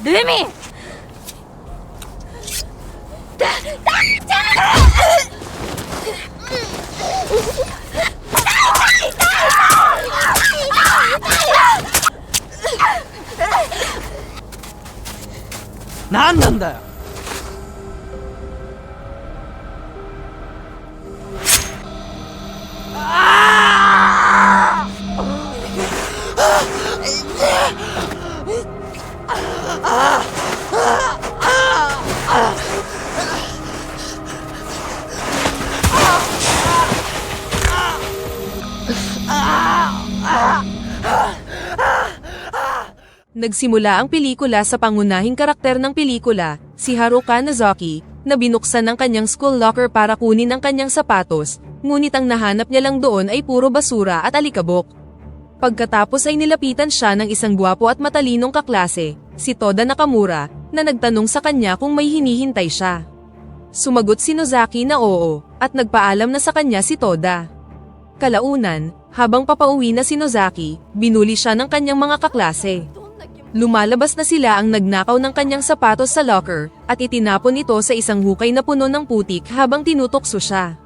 Remy!何なんだよ。Nagsimula ang pelikula sa pangunahing karakter ng pelikula, si Haruka Nozoki, na binuksan ng kanyang school locker para kunin ang kanyang sapatos, ngunit ang nahanap niya lang doon ay puro basura at alikabok. Pagkatapos ay nilapitan siya ng isang gwapo at matalinong kaklase, si Toda Nakamura, na nagtanong sa kanya kung may hinihintay siya. Sumagot si Nozaki na oo, at nagpaalam na sa kanya si Toda. Kalaunan, habang papauwi na si Nozaki, binuli siya ng kanyang mga kaklase. Lumalabas na sila ang nagnakaw ng kanyang sapatos sa locker, at itinapon ito sa isang hukay na puno ng putik habang tinutokso siya.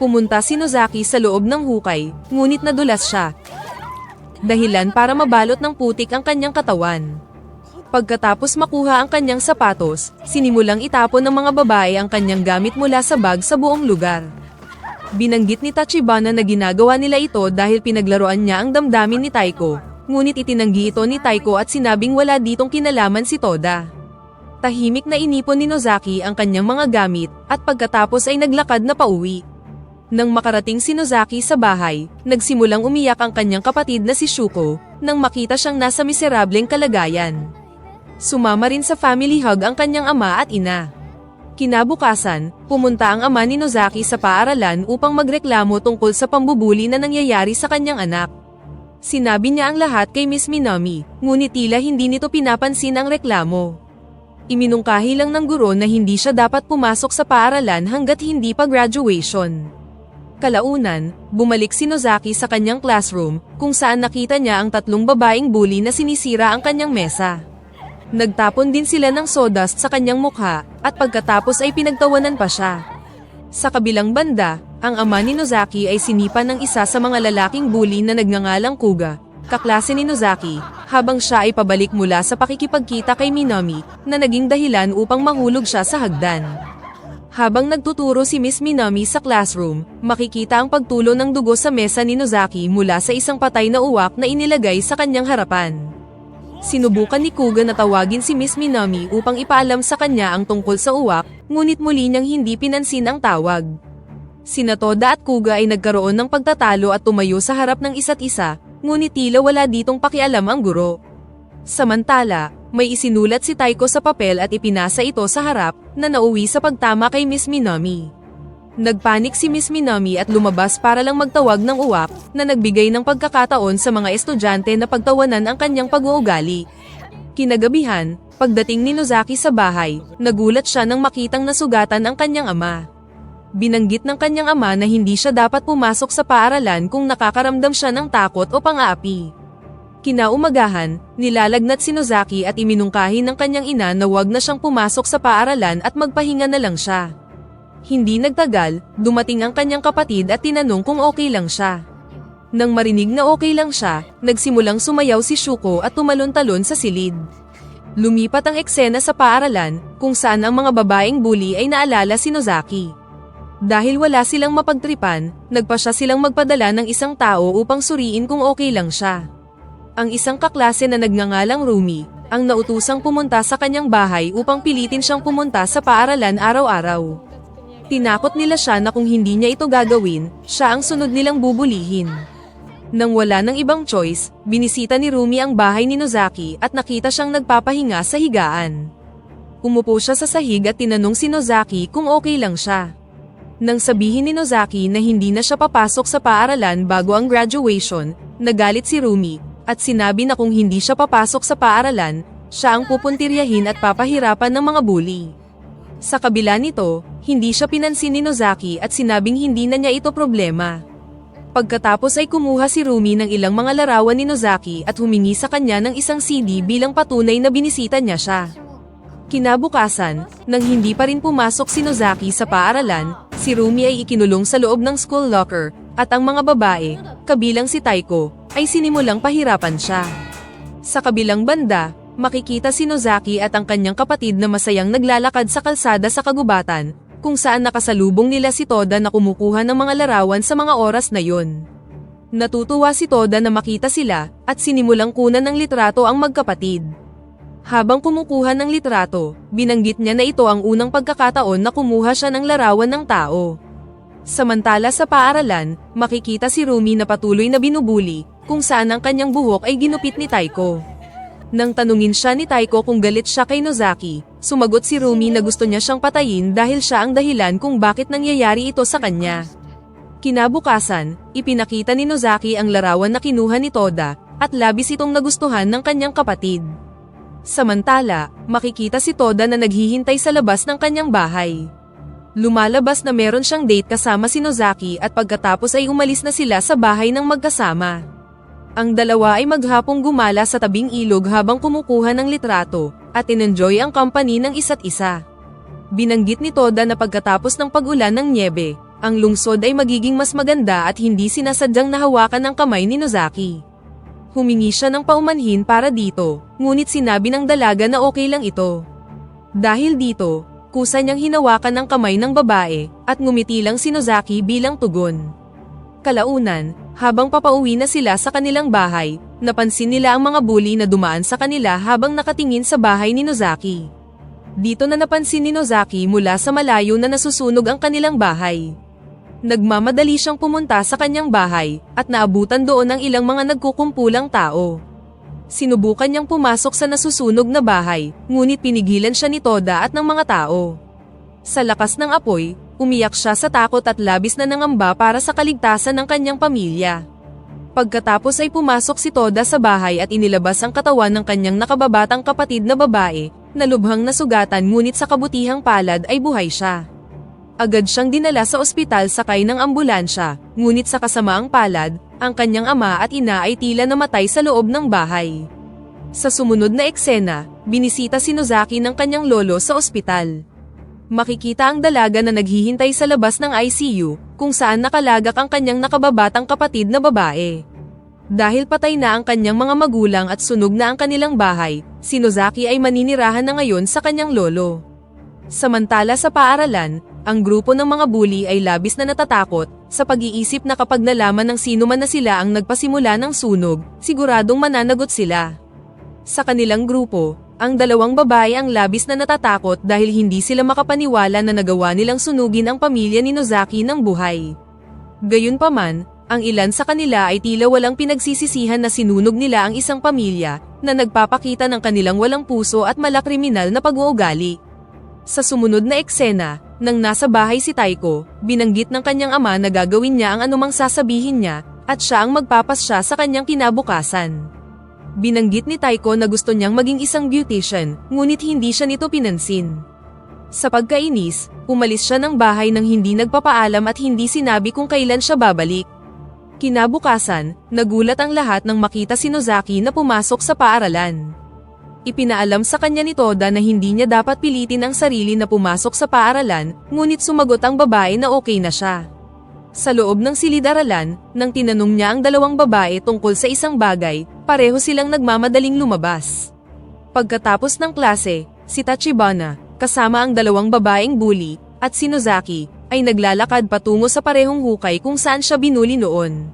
Pumunta si Nozaki sa loob ng hukay, ngunit nadulas siya. Dahilan para mabalot ng putik ang kanyang katawan. Pagkatapos makuha ang kanyang sapatos, sinimulang itapon ng mga babae ang kanyang gamit mula sa bag sa buong lugar. Binanggit ni Tachibana na ginagawa nila ito dahil pinaglaruan niya ang damdamin ni Taiko. Ngunit itinanggi ito ni Taiko at sinabing wala ditong kinalaman si Toda. Tahimik na inipon ni Nozaki ang kanyang mga gamit at pagkatapos ay naglakad na pauwi. Nang makarating si Nozaki sa bahay, nagsimulang umiyak ang kanyang kapatid na si Shuko nang makita siyang nasa miserableng kalagayan. Sumama rin sa family hug ang kanyang ama at ina. Kinabukasan, pumunta ang ama ni Nozaki sa paaralan upang magreklamo tungkol sa pambubuli na nangyayari sa kanyang anak. Sinabi niya ang lahat kay Miss Minami, ngunit tila hindi nito pinapansin ang reklamo. Iminungkahi lang ng guro na hindi siya dapat pumasok sa paaralan hanggat hindi pa graduation. Kalaunan, bumalik si Nozaki sa kanyang classroom, kung saan nakita niya ang tatlong babaeng bully na sinisira ang kanyang mesa. Nagtapon din sila ng sawdust sa kanyang mukha, at pagkatapos ay pinagtawanan pa siya. Sa kabilang banda, ang ama ni Nozaki ay sinipa ng isa sa mga lalaking bully na nagngangalang Kuga, kaklase ni Nozaki, habang siya ay pabalik mula sa pakikipagkita kay Minami, na naging dahilan upang mahulog siya sa hagdan. Habang nagtuturo si Miss Minami sa classroom, makikita ang pagtulo ng dugo sa mesa ni Nozaki mula sa isang patay na uwak na inilagay sa kanyang harapan. Sinubukan ni Kuga na tawagin si Miss Minami upang ipaalam sa kanya ang tungkol sa uwak, ngunit muli niyang hindi pinansin ang tawag. Sina Toda at Kuga ay nagkaroon ng pagtatalo at tumayo sa harap ng isa't isa, ngunit tila wala ditong pakialam ang guro. Samantala, may isinulat si Taiko sa papel at ipinasa ito sa harap, na nauwi sa pagtama kay Miss Minami. Nagpanik si Miss Minami at lumabas para lang magtawag ng uwak, na nagbigay ng pagkakataon sa mga estudyante na pagtawanan ang kanyang pag-uugali. Kinagabihan, pagdating ni Nozaki sa bahay, nagulat siya nang makitang nasugatan ang kanyang ama. Binanggit ng kanyang ama na hindi siya dapat pumasok sa paaralan kung nakakaramdam siya ng takot o pang-aapi. Kinaumagahan, nilalagnat si Nozaki at iminungkahi ng kanyang ina na wag na siyang pumasok sa paaralan at magpahinga na lang siya. Hindi nagtagal, dumating ang kanyang kapatid at tinanong kung okay lang siya. Nang marinig na okay lang siya, nagsimulang sumayaw si Shuko at tumalon-talon sa silid. Lumipat ang eksena sa paaralan, kung saan ang mga babaeng bully ay naalala si Nozaki. Dahil wala silang mapagtripan, nagpasya silang magpadala ng isang tao upang suriin kung okay lang siya. Ang isang kaklase na nagngangalang Rumi, ang nautusang pumunta sa kanyang bahay upang pilitin siyang pumunta sa paaralan araw-araw. Tinakot nila siya na kung hindi niya ito gagawin, siya ang sunod nilang bubulihin. Nang wala ng ibang choice, binisita ni Rumi ang bahay ni Nozaki at nakita siyang nagpapahinga sa higaan. Umupo siya sa sahig at tinanong si Nozaki kung okay lang siya. Nang sabihin ni Nozaki na hindi na siya papasok sa paaralan bago ang graduation, nagalit si Rumi, at sinabi na kung hindi siya papasok sa paaralan, siya ang pupuntiryahin at papahirapan ng mga bully. Sa kabila nito, Hindi siya pinansin ni Nozaki at sinabing hindi na niya ito problema. Pagkatapos ay kumuha si Rumi ng ilang mga larawan ni Nozaki at humingi sa kanya ng isang CD bilang patunay na binisita niya siya. Kinabukasan, nang hindi pa rin pumasok si Nozaki sa paaralan, si Rumi ay ikinulong sa loob ng school locker, at ang mga babae, kabilang si Taiko, ay sinimulang pahirapan siya. Sa kabilang banda, makikita si Nozaki at ang kanyang kapatid na masayang naglalakad sa kalsada sa kagubatan, kung saan nakasalubong nila si Toda na kumukuha ng mga larawan sa mga oras na yon. Natutuwa si Toda na makita sila, at sinimulang kunan ng litrato ang magkapatid. Habang kumukuha ng litrato, binanggit niya na ito ang unang pagkakataon na kumuha siya ng larawan ng tao. Samantala sa paaralan, makikita si Rumi na patuloy na binubuli, kung saan ang kanyang buhok ay ginupit ni Taiko. Nang tanungin siya ni Taiko kung galit siya kay Nozaki, sumagot si Rumi na gusto niya siyang patayin dahil siya ang dahilan kung bakit nangyayari ito sa kanya. Kinabukasan, ipinakita ni Nozaki ang larawan na kinuha ni Toda, at labis itong nagustuhan ng kanyang kapatid. Samantala, makikita si Toda na naghihintay sa labas ng kanyang bahay. Lumalabas na meron siyang date kasama si Nozaki at pagkatapos ay umalis na sila sa bahay ng magkasama. Ang dalawa ay maghapong gumala sa tabing ilog habang kumukuha ng litrato, at in-enjoy ang company ng isa't isa. Binanggit ni Toda na pagkatapos ng pag-ulan ng nyebe, ang lungsod ay magiging mas maganda at hindi sinasadyang nahawakan ng kamay ni Nozaki. Humingi siya ng paumanhin para dito, ngunit sinabi ng dalaga na okay lang ito. Dahil dito, kusa niyang hinawakan ang kamay ng babae, at ngumiti lang si Nozaki bilang tugon. Kalaunan, habang papauwi na sila sa kanilang bahay, napansin nila ang mga bully na dumaan sa kanila habang nakatingin sa bahay ni Nozaki. Dito na napansin ni Nozaki mula sa malayo na nasusunog ang kanilang bahay. Nagmamadali siyang pumunta sa kanyang bahay, at naabutan doon ang ilang mga nagkukumpulang tao. Sinubukan niyang pumasok sa nasusunog na bahay, ngunit pinigilan siya ni Toda at ng mga tao. Sa lakas ng apoy, umiyak siya sa takot at labis na nangamba para sa kaligtasan ng kanyang pamilya. Pagkatapos ay pumasok si Toda sa bahay at inilabas ang katawan ng kanyang nakababatang kapatid na babae, na lubhang nasugatan ngunit sa kabutihang palad ay buhay siya. Agad siyang dinala sa ospital sakay ng ambulansya, ngunit sa kasamaang palad, ang kanyang ama at ina ay tila namatay sa loob ng bahay. Sa sumunod na eksena, binisita si Nozaki ng kanyang lolo sa ospital. Makikita ang dalaga na naghihintay sa labas ng ICU, kung saan nakalagak ang kanyang nakababatang kapatid na babae. Dahil patay na ang kanyang mga magulang at sunog na ang kanilang bahay, si Nozaki ay maninirahan na ngayon sa kanyang lolo. Samantala sa paaralan, ang grupo ng mga bully ay labis na natatakot, sa pag-iisip na kapag nalaman ng sino man na sila ang nagpasimula ng sunog, siguradong mananagot sila. Sa kanilang grupo, ang dalawang babae ang labis na natatakot dahil hindi sila makapaniwala na nagawa nilang sunugin ang pamilya ni Nozaki ng buhay. Gayunpaman, ang ilan sa kanila ay tila walang pinagsisisihan na sinunog nila ang isang pamilya, na nagpapakita ng kanilang walang puso at malakriminal na pag-uugali. Sa sumunod na eksena, nang nasa bahay si Taiko, binanggit ng kanyang ama na gagawin niya ang anumang sasabihin niya, at siya ang magpapasya sa kanyang kinabukasan. Binanggit ni Taiko na gusto niyang maging isang beautician, ngunit hindi siya nito pinansin. Sa pagkainis, umalis siya ng bahay nang hindi nagpapaalam at hindi sinabi kung kailan siya babalik. Kinabukasan, nagulat ang lahat nang makita si Nozaki na pumasok sa paaralan. Ipinaalam sa kanya ni Toda na hindi niya dapat pilitin ang sarili na pumasok sa paaralan, ngunit sumagot ang babae na okay na siya. Sa loob ng silid-aralan, nang tinanong niya ang dalawang babae tungkol sa isang bagay, pareho silang nagmamadaling lumabas. Pagkatapos ng klase, si Tachibana, kasama ang dalawang babaeng bully, at si Nozaki, ay naglalakad patungo sa parehong hukay kung saan siya binuli noon.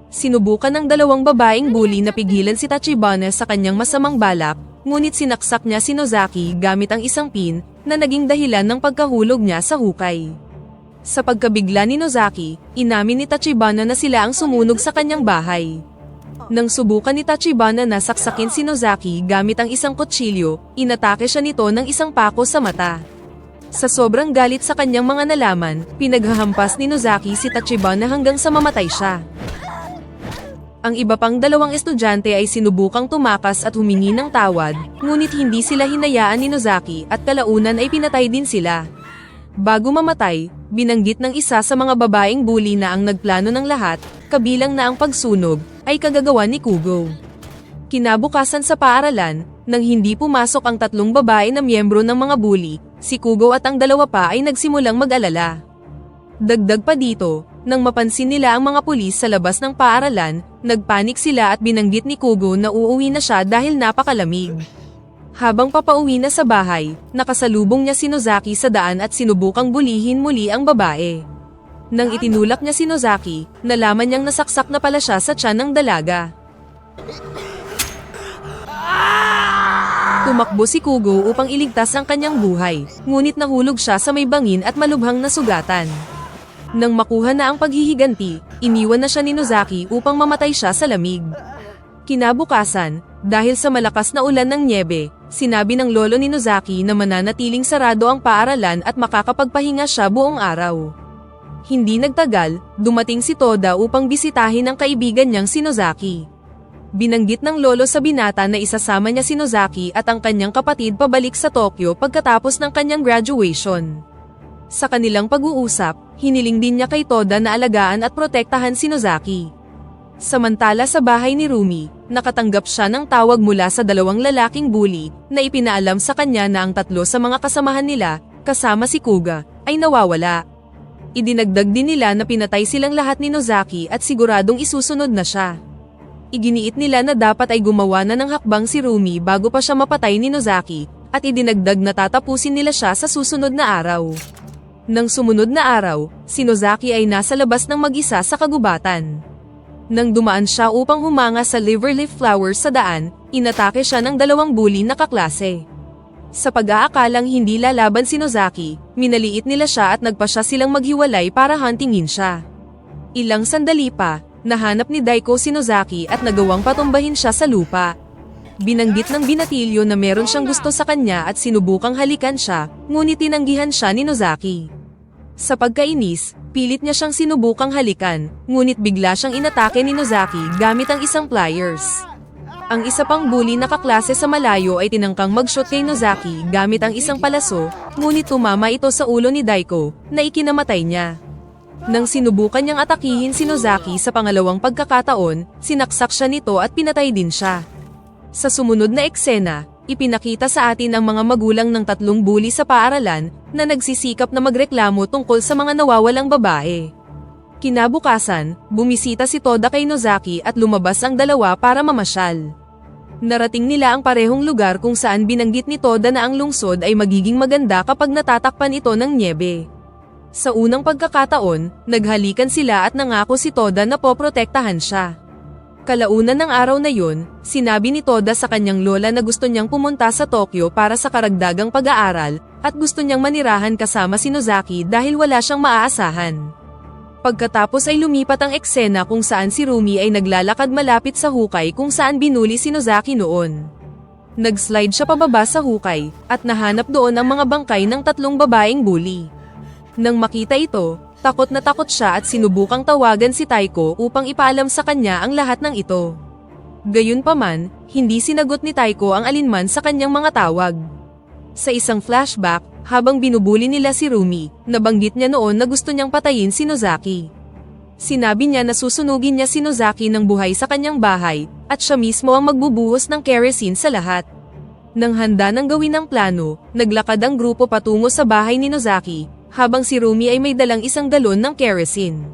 Sinubukan ng dalawang babaeng bully na pigilan si Tachibana sa kanyang masamang balak, ngunit sinaksak niya si Nozaki gamit ang isang pin, na naging dahilan ng pagkahulog niya sa hukay. Sa pagkabigla ni Nozaki, inamin ni Tachibana na sila ang sumunog sa kanyang bahay. Nang subukan ni Tachibana na saksakin si Nozaki gamit ang isang kutsilyo, inatake siya nito ng isang pako sa mata. Sa sobrang galit sa kanyang mga nalaman, pinaghahampas ni Nozaki si Tachibana hanggang sa mamatay siya. Ang iba pang dalawang estudyante ay sinubukang tumakas at humingi ng tawad, ngunit hindi sila hinayaan ni Nozaki at kalaunan ay pinatay din sila. Bago mamatay, binanggit ng isa sa mga babaeng bully na ang nagplano ng lahat, kabilang na ang pagsunog, ay kagagawa ni Kugo. Kinabukasan sa paaralan, nang hindi pumasok ang 3 babae na miyembro ng mga bully, si Kugo at ang 2 pa ay nagsimulang mag-alala. Dagdag pa dito, nang mapansin nila ang mga pulis sa labas ng paaralan, nagpanik sila at binanggit ni Kugo na uuwi na siya dahil napakalamig. Habang papauwi na sa bahay, nakasalubong niya si Nozaki sa daan at sinubukang bulihin muli ang babae. Nang itinulak niya si Nozaki, nalaman niyang nasaksak na pala siya sa tiyan ng dalaga. Tumakbo si Kugo upang iligtas ang kanyang buhay, ngunit nahulog siya sa may bangin at malubhang nasugatan. Nang makuha na ang paghihiganti, iniwan na siya ni Nozaki upang mamatay siya sa lamig. Kinabukasan, dahil sa malakas na ulan ng nyebe, sinabi ng lolo ni Nozaki na mananatiling sarado ang paaralan at makakapagpahinga siya buong araw. Hindi nagtagal, dumating si Toda upang bisitahin ang kaibigan niyang si Nozaki. Binanggit ng lolo sa binata na isasama niya si Nozaki at ang kanyang kapatid pabalik sa Tokyo pagkatapos ng kanyang graduation. Sa kanilang pag-uusap, hiniling din niya kay Toda na alagaan at protektahan si Nozaki. Samantala sa bahay ni Rumi, nakatanggap siya ng tawag mula sa 2 lalaking bully na ipinaalam sa kanya na ang 3 sa mga kasamahan nila, kasama si Kuga, ay nawawala. Idinagdag din nila na pinatay silang lahat ni Nozaki at siguradong isusunod na siya. Iginiit nila na dapat ay gumawa na ng hakbang si Rumi bago pa siya mapatay ni Nozaki, at idinagdag na tatapusin nila siya sa susunod na araw. Nang sumunod na araw, si Nozaki ay nasa labas ng mag-isa sa kagubatan. Nang dumaan siya upang humanga sa liverleaf flowers sa daan, inatake siya ng 2 bully na kaklase. Sa pag-aakalang hindi lalaban si Nozaki, minaliit nila siya at nagpasya silang maghiwalay para huntingin siya. Ilang sandali pa, nahanap ni Daiko si Nozaki at nagawang patumbahin siya sa lupa. Binanggit ng binatilyo na meron siyang gusto sa kanya at sinubukang halikan siya, ngunit tinanggihan siya ni Nozaki. Sa pagkainis, pilit niya siyang sinubukang halikan, ngunit bigla siyang inatake ni Nozaki gamit ang isang pliers. Ang isa pang bully na kaklase sa malayo ay tinangkang mag-shoot kay Nozaki gamit ang isang palaso, ngunit tumama ito sa ulo ni Daiko, na ikinamatay niya. Nang sinubukan niyang atakihin si Nozaki sa pangalawang pagkakataon, sinaksak siya nito at pinatay din siya. Sa sumunod na eksena, ipinakita sa atin ang mga magulang ng 3 bully sa paaralan na nagsisikap na magreklamo tungkol sa mga nawawalang babae. Kinabukasan, bumisita si Toda kay Nozaki at lumabas ang 2 para mamasyal. Narating nila ang parehong lugar kung saan binanggit ni Toda na ang lungsod ay magiging maganda kapag natatakpan ito ng nyebe. Sa unang pagkakataon, naghalikan sila at nangako si Toda na poprotektahan siya. Kalaunan ng araw na yun, sinabi ni Toda sa kanyang lola na gusto niyang pumunta sa Tokyo para sa karagdagang pag-aaral, at gusto niyang manirahan kasama si Nozaki dahil wala siyang maaasahan. Pagkatapos ay lumipat ang eksena kung saan si Rumi ay naglalakad malapit sa hukay kung saan binuli si Nozaki noon. Nag-slide siya pababa sa hukay, at nahanap doon ang mga bangkay ng 3 babaeng bully. Nang makita ito, takot na takot siya at sinubukang tawagan si Taiko upang ipaalam sa kanya ang lahat ng ito. Gayunpaman, hindi sinagot ni Taiko ang alinman sa kanyang mga tawag. Sa isang flashback, habang binubuli nila si Rumi, nabanggit niya noon na gusto niyang patayin si Nozaki. Sinabi niya na susunugin niya si Nozaki ng buhay sa kanyang bahay, at siya mismo ang magbubuhos ng kerosene sa lahat. Nang handa nang gawin ang plano, naglakad ang grupo patungo sa bahay ni Nozaki, habang si Rumi ay may dalang 1 galon ng kerosene.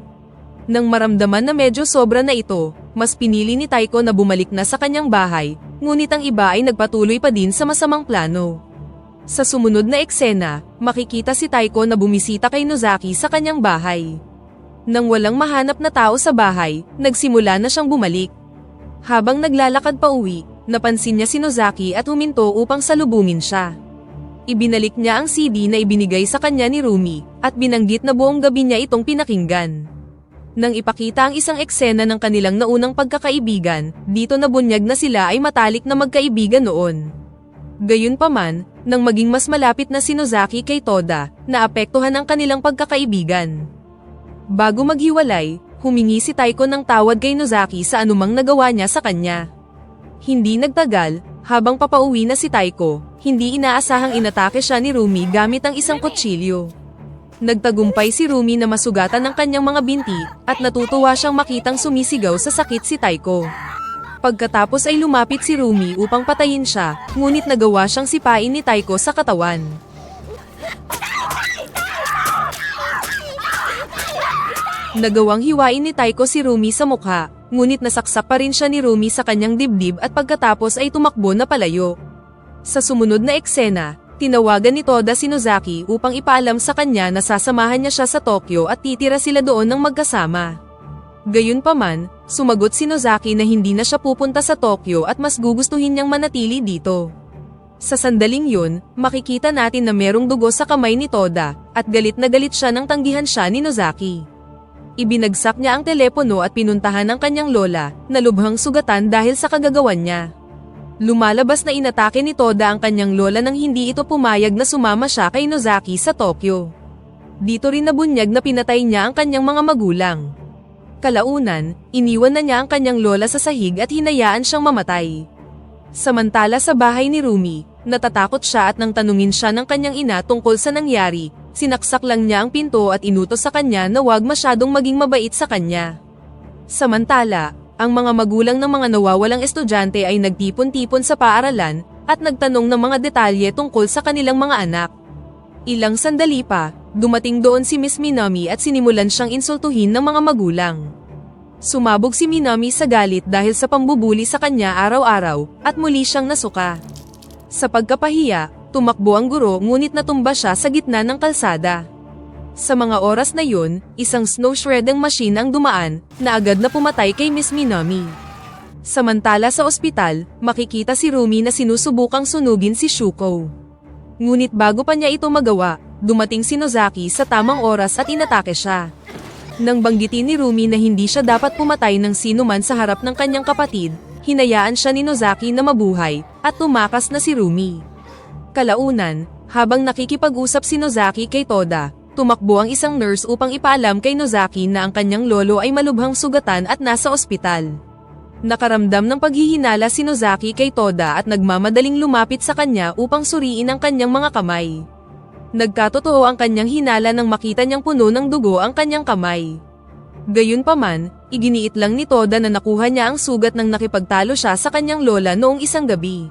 Nang maramdaman na medyo sobra na ito, mas pinili ni Taiko na bumalik na sa kanyang bahay, ngunit ang iba ay nagpatuloy pa din sa masamang plano. Sa sumunod na eksena, makikita si Taiko na bumisita kay Nozaki sa kanyang bahay. Nang walang mahanap na tao sa bahay, nagsimula na siyang bumalik. Habang naglalakad pa uwi, napansin niya si Nozaki at huminto upang salubungin siya. Ibinalik niya ang CD na ibinigay sa kanya ni Rumi, at binanggit na buong gabi niya itong pinakinggan. Nang ipakita ang isang eksena ng kanilang naunang pagkakaibigan, dito nabunyag na sila ay matalik na magkaibigan noon. Gayunpaman, nang maging mas malapit na si Nozaki kay Toda, naapektuhan ang kanilang pagkakaibigan. Bago maghiwalay, humingi si Taiko ng tawad kay Nozaki sa anumang nagawa niya sa kanya. Hindi nagtagal, habang papauwi na si Taiko, hindi inaasahang inatake siya ni Rumi gamit ang isang kutsilyo. Nagtagumpay si Rumi na masugatan ang kanyang mga binti, at natutuwa siyang makitang sumisigaw sa sakit si Taiko. Pagkatapos ay lumapit si Rumi upang patayin siya, ngunit nagawa siyang sipain ni Taiko sa katawan. Nagawang hiwain ni Taiko si Rumi sa mukha, ngunit nasaksak pa rin siya ni Rumi sa kanyang dibdib at pagkatapos ay tumakbo na palayo. Sa sumunod na eksena, tinawagan ni Toda si Nozaki upang ipaalam sa kanya na sasamahan niya siya sa Tokyo at titira sila doon ng magkasama. Gayunpaman, sumagot si Nozaki na hindi na siya pupunta sa Tokyo at mas gugustuhin niyang manatili dito. Sa sandaling yun, makikita natin na merong dugo sa kamay ni Toda, at galit na galit siya nang tanggihan siya ni Nozaki. Ibinagsak niya ang telepono at pinuntahan ng kanyang lola, na lubhang sugatan dahil sa kagagawan niya. Lumalabas na inatake ni Toda ang kanyang lola nang hindi ito pumayag na sumama siya kay Nozaki sa Tokyo. Dito rin nabunyag na pinatay niya ang kanyang mga magulang. Kalaunan, iniwan na niya ang kanyang lola sa sahig at hinayaan siyang mamatay. Samantala sa bahay ni Rumi, natatakot siya at nang tanungin siya ng kanyang ina tungkol sa nangyari, sinaksak lang niya ang pinto at inutos sa kanya na huwag masyadong maging mabait sa kanya. Samantala, ang mga magulang ng mga nawawalang estudyante ay nagtipon-tipon sa paaralan at nagtanong ng mga detalye tungkol sa kanilang mga anak. Ilang sandali pa, dumating doon si Miss Minami at sinimulan siyang insultuhin ng mga magulang. Sumabog si Minami sa galit dahil sa pambubuli sa kanya araw-araw at muli siyang nasuka. Sa pagkapahiya, tumakbo ang guro ngunit natumba siya sa gitna ng kalsada. Sa mga oras na yun, isang snow shredding machine ang dumaan na agad na pumatay kay Miss Minami. Samantala sa ospital, makikita si Rumi na sinusubukang sunugin si Shuko. Ngunit bago pa niya ito magawa, dumating si Nozaki sa tamang oras at inatake siya. Nang banggitin ni Rumi na hindi siya dapat pumatay ng sino man sa harap ng kanyang kapatid, hinayaan siya ni Nozaki na mabuhay, at tumakas na si Rumi. Kalaunan, habang nakikipag-usap si Nozaki kay Toda, tumakbo ang isang nurse upang ipaalam kay Nozaki na ang kanyang lolo ay malubhang sugatan at nasa ospital. Nakaramdam ng paghihinala si Nozaki kay Toda at nagmamadaling lumapit sa kanya upang suriin ang kanyang mga kamay. Nagkatotoo ang kanyang hinala nang makita niyang puno ng dugo ang kanyang kamay. Gayunpaman, iginiit lang ni Toda na nakuha niya ang sugat nang nakipagtalo siya sa kanyang lola noong isang gabi.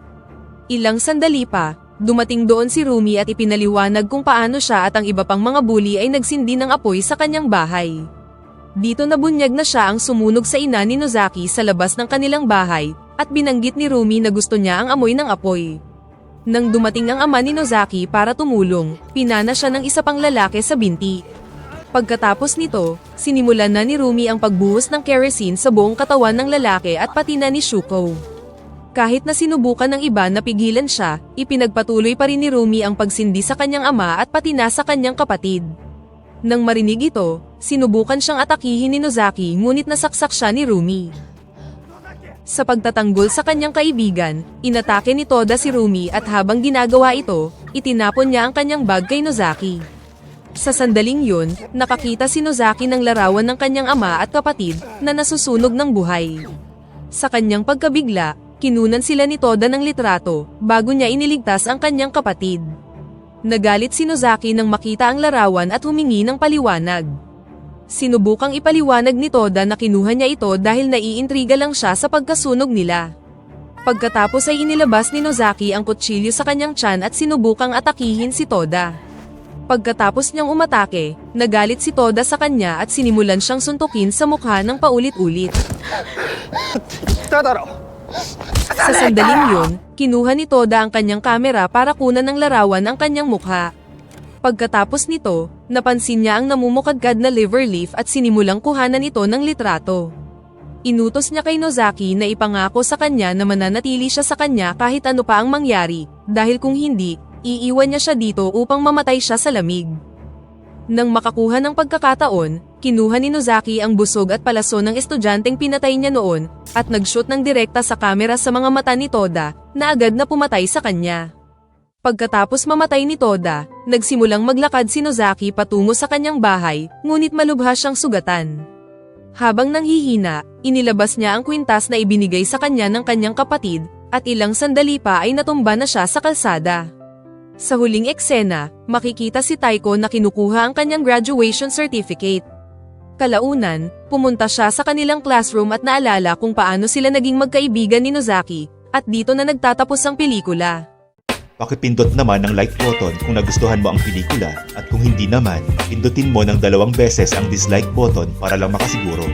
Ilang sandali pa, dumating doon si Rumi at ipinaliwanag kung paano siya at ang iba pang mga bully ay nagsindi ng apoy sa kanyang bahay. Dito nabunyag na siya ang sumunog sa ina ni Nozaki sa labas ng kanilang bahay, at binanggit ni Rumi na gusto niya ang amoy ng apoy. Nang dumating ang ama ni Nozaki para tumulong, pinana siya ng isa pang lalaki sa binti. Pagkatapos nito, sinimulan na ni Rumi ang pagbuhos ng kerosene sa buong katawan ng lalaki at pati na ni Shuko. Kahit na sinubukan ng iba na pigilan siya, ipinagpatuloy pa rin ni Rumi ang pagsindi sa kanyang ama at pati na sa kanyang kapatid. Nang marinig ito, sinubukan siyang atakihin ni Nozaki ngunit nasaksak siya ni Rumi. Sa pagtatanggol sa kanyang kaibigan, inatake ni Toda si Rumi at habang ginagawa ito, itinapon niya ang kanyang bag kay Nozaki. Sa sandaling yun, nakakita si Nozaki ng larawan ng kanyang ama at kapatid na nasusunog ng buhay. Sa kanyang pagkabigla, kinunan sila ni Toda ng litrato bago niya iniligtas ang kanyang kapatid. Nagalit si Nozaki nang makita ang larawan at humingi ng paliwanag. Sinubukang ipaliwanag ni Toda na kinuha niya ito dahil naiintriga lang siya sa pagkasunog nila. Pagkatapos ay inilabas ni Nozaki ang kutsilyo sa kanyang tiyan at sinubukang atakihin si Toda. Pagkatapos niyang umatake, nagalit si Toda sa kanya at sinimulan siyang suntukin sa mukha ng paulit-ulit. Sa sandaling yun, kinuha ni Toda ang kanyang kamera para kunan ng larawan ang kanyang mukha. Pagkatapos nito, napansin niya ang namumukadkad na liver leaf at sinimulang kuhanan ito ng litrato. Inutos niya kay Nozaki na ipangako sa kanya na mananatili siya sa kanya kahit ano pa ang mangyari, dahil kung hindi, iiwan niya siya dito upang mamatay siya sa lamig. Nang makakuha ng pagkakataon, kinuha ni Nozaki ang busog at palaso ng estudyanteng pinatay niya noon, at nag-shoot ng direkta sa kamera sa mga mata ni Toda, na agad na pumatay sa kanya. Pagkatapos mamatay ni Toda, nagsimulang maglakad si Nozaki patungo sa kanyang bahay, ngunit malubha siyang sugatan. Habang nanghihina, inilabas niya ang kwintas na ibinigay sa kanya ng kanyang kapatid, at ilang sandali pa ay natumba na siya sa kalsada. Sa huling eksena, makikita si Taiko na kinukuha ang kanyang graduation certificate. Kalaunan, pumunta siya sa kanilang classroom at naalala kung paano sila naging magkaibigan ni Nozaki, at dito na nagtatapos ang pelikula. Pakipindot naman ang like button kung nagustuhan mo ang pelikula at kung hindi naman, pindutin mo ng 2 beses ang dislike button para lang makasiguro.